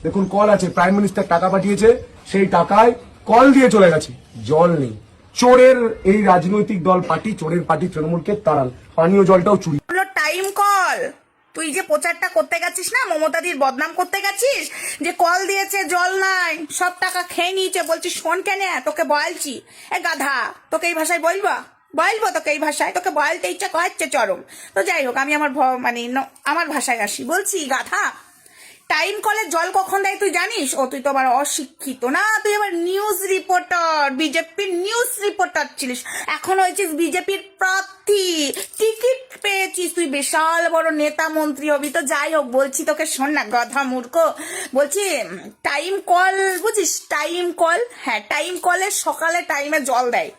দেখুন কল আছে, prime minister টাকা পাঠিয়েছে, সেই টাকায় কল দিয়ে চলে গেছে, জল নেই। চোরের এই রাজনৈতিক দল পার্টি, চোরের পার্টি তৃণমূলকে তাড়ান, পানীয় জলটাও চুরি। টাইম কল, তুই যে প্রচারটা করতে গেছিস না, মমতাদির বদনাম করতে গেছিস, যে কল দিয়েছে জল নাই, সব টাকা খেয়ে নিয়েছে, বলছিস শোন কেন তোকে বলছি, এ গাধা তোকে এই ভাষায় বলবো তোকে এই ভাষায়, তোকে বলতে ইচ্ছা করাচ্ছে চরম। তো যাই হোক, আমি আমার ভাষায় আসি, বলছি গাধা, টাইম কলে জল কখন দেয় তুই জানিস? ও তুই তো আবার অশিক্ষিত না, তুই আবার নিউজ রিপোর্টার, বিজেপির নিউজ রিপোর্টার ছিলিস, এখন হয়েছিস বিজেপির প্রার্থী, টিকিট পেয়েছিস, তুই বিশাল বড় নেতা মন্ত্রী হবি। তো যাই হোক, বলছি তোকে শোন না গাধা মূর্খ, বলছি টাইম কল বুঝিস? টাইম কল, হ্যাঁ টাইম কলে সকালে টাইমে জল দেয়,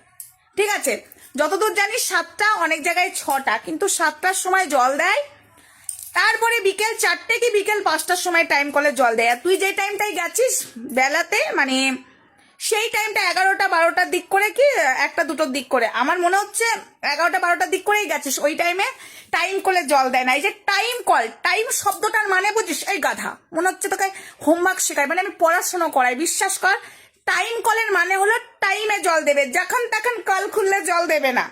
ঠিক আছে, যতদূর জানিস 7টা, অনেক জায়গায় 6টা, কিন্তু 7টার সময় জল দেয়, তারপরে বিকেল 4টে কি বিকেল 5টার সময় টাইম কলে জল দেয়। আর তুই যে টাইমটাই গেছিস বেলাতে, মানে সেই টাইমটা 11টা 12টার দিক করে কি 1টা 2টোর দিক করে, আমার মনে হচ্ছে 11টা 12টার দিক করেই গেছিস, ওই টাইমে টাইম কলে জল দেয় না। এই যে টাইম কল, টাইম শব্দটার মানে বুঝিস? এই গাধা, মনে হচ্ছে তোকে হোমওয়ার্ক শেখায়, মানে আমি পড়াশোনা করাই, বিশ্বাস কর। টাইম কলের মানে হলো টাইমে জল দেবে, যখন তখন কল খুললে জল দেবে না,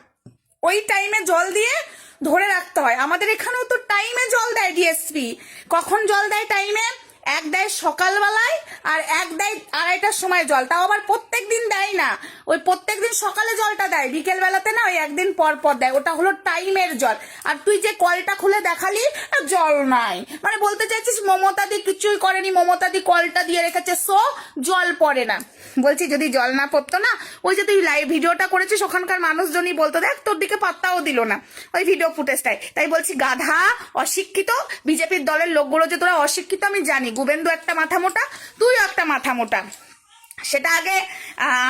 ওই টাইমে জল দিয়ে ধরে রাখতে হয়। আমাদের এখানেও তো টাইমে জল দেয় ডিএসপি। কখন জল দেয় টাইমে? এক দেয় সকালবেলায়, আর এক দেয় 2:30টার সময় জল, তাও আবার প্রত্যেক দিন দেয় না, ওই প্রত্যেক দিন সকালে জলটা দেয়, বিকেল বেলাতে না, ওই একদিন পর পর দেয়, ওটা হলো টাইমের জল। আর তুই যে কলটা খুলে দেখালি জল নাই, মানে বলতে চাইছিস মমতাদি কিছুই করেনি, মমতাদি কলটা দিয়ে রেখেছে, সো জল পড়ে না। বলছি যদি জল না পড়তো না, ওই যে তুই লাইভ ভিডিওটা করেছিস, ওখানকার মানুষজনই বলতো দেখ তোর দিকে পাত্তাও দিল না ওই ভিডিও ফুটেজটাই। তাই বলছি গাধা, অশিক্ষিত, বিজেপির দলের লোকগুলো যে তোরা অশিক্ষিত আমি জানি, গুবেন্দু একটা মাথা মোটা, তুইও একটা মাথা মোটা, সেটা আগে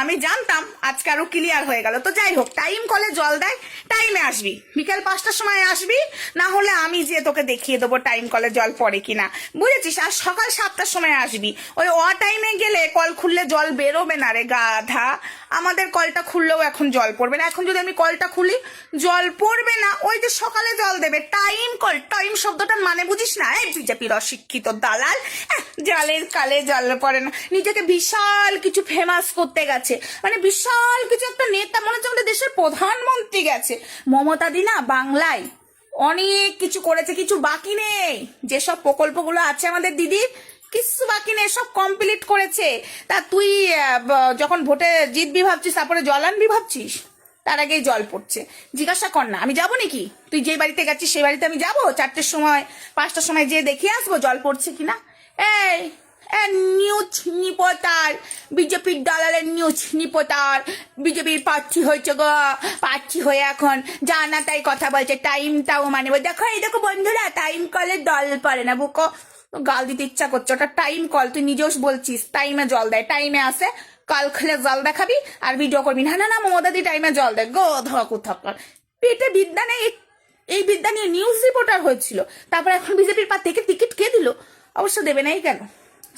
আমি জানতাম, আজকে আরো ক্লিয়ার হয়ে গেল। তো যাই হোক, টাইম কলে জল দেয়, টাইমে আসবি, বিকেল 5টার সময় আসবি, না হলে আমি যে তোকে দেখিয়ে দেবো টাইম কলে জল পড়ে কিনা, বুঝেছিস? আর সকাল 7টার সময় আসবি, ওই টাইমে গেলে কল খুললে জল বেরোবে না রে গাধা। আমাদের কলটা খুললেও এখন জল পড়বে না, এখন যদি আমি কলটা খুলি জল পড়বে না, ওই যে সকালে জল দেবে, টাইম কল, টাইম শব্দটার মানে বুঝিস না? এই বিজেপির অশিক্ষিত দালাল, জলের কালে জল পড়ে না, নিজেকে বিশাল কিছু ফেমাস করতে গেছে, মানে বিশাল কিছু একটা নেতা, মনে হচ্ছে আমাদের দেশের প্রধানমন্ত্রী গেছে। মমতাদি না বাংলায় অনেক কিছু করেছে, কিছু বাকি নেই, যেসব প্রকল্পগুলো আছে আমাদের দিদির কিছু বাকি নেই, সব কমপ্লিট করেছে। তা তুই যখন ভোটে জিতবি ভাবছিস, তারপরে জল আনবি ভাবছিস, তার আগেই জল পড়ছে। জিজ্ঞাসা কর না, আমি যাবো নাকি? তুই যে বাড়িতে গেছিস সেই বাড়িতে আমি যাবো 4টের সময় 5টার সময় যে দেখিয়ে আসবো জল পড়ছে কিনা? এই নিউজ নিপোটার, বিজেপির দালালের নিউজ নিপোটার, বিজেপির প্রার্থী হয়েছে গো, প্রার্থী হয়ে এখন জানা তাই কথা বলছে, টাইমটাও মানে দেখো, এই দেখো বন্ধুরা, টাইম কলে জল পড়ে না, বুকো গাল দিতে ইচ্ছা করছে, ওটা টাইম কল, তুই নিজেও বলছিস টাইমে জল দেয়, টাইমে আসে, কাল খেলে জল দেখাবি আর ভিডিও করবি না, না না মমতাদি টাইমে জল দেয়, গো ধকুথাকার পেটে বিদ্যা নেই। এই বিদ্যা নিয়ে নিউজ রিপোর্টার হয়েছিল, তারপর এখন বিজেপির পা থেকে টিকিট কে দিল? অবশ্য দেবে নাই কেন,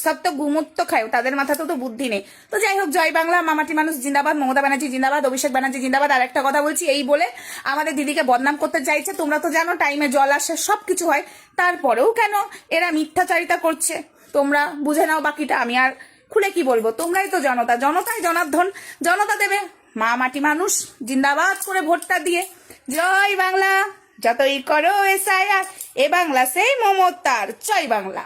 সব তো গুমত্ত খায়, তাদের মাথাতে তো বুদ্ধি নেই। তো যাই হোক, জয় বাংলা, মামাটি মানুষ জিন্দাবাদ, মমতা ব্যানার্জি জিন্দাবাদ, অভিষেক ব্যানার্জি জিন্দাবাদ। আর একটা কথা বলছি, এই বলে আমাদের দিদিকে বদনাম করতে চাইছে, তোমরা তো জানো টাইমে জল আসে, সব কিছু হয়, তারপরেও কেন এরা মিথ্যাচারিতা করছে, তোমরা বুঝে নাও বাকিটা, আমি আর খুলে কি বলবো, তোমরাই তো জনতা, জনতাই জনার্দন, জনতা দেবে, মা মাটি মানুষ জিন্দাবাদ করে ভোটটা দিয়ে। জয় বাংলা, যতই করো এসআইআর, এ বাংলা সেই মমতার, জয় বাংলা।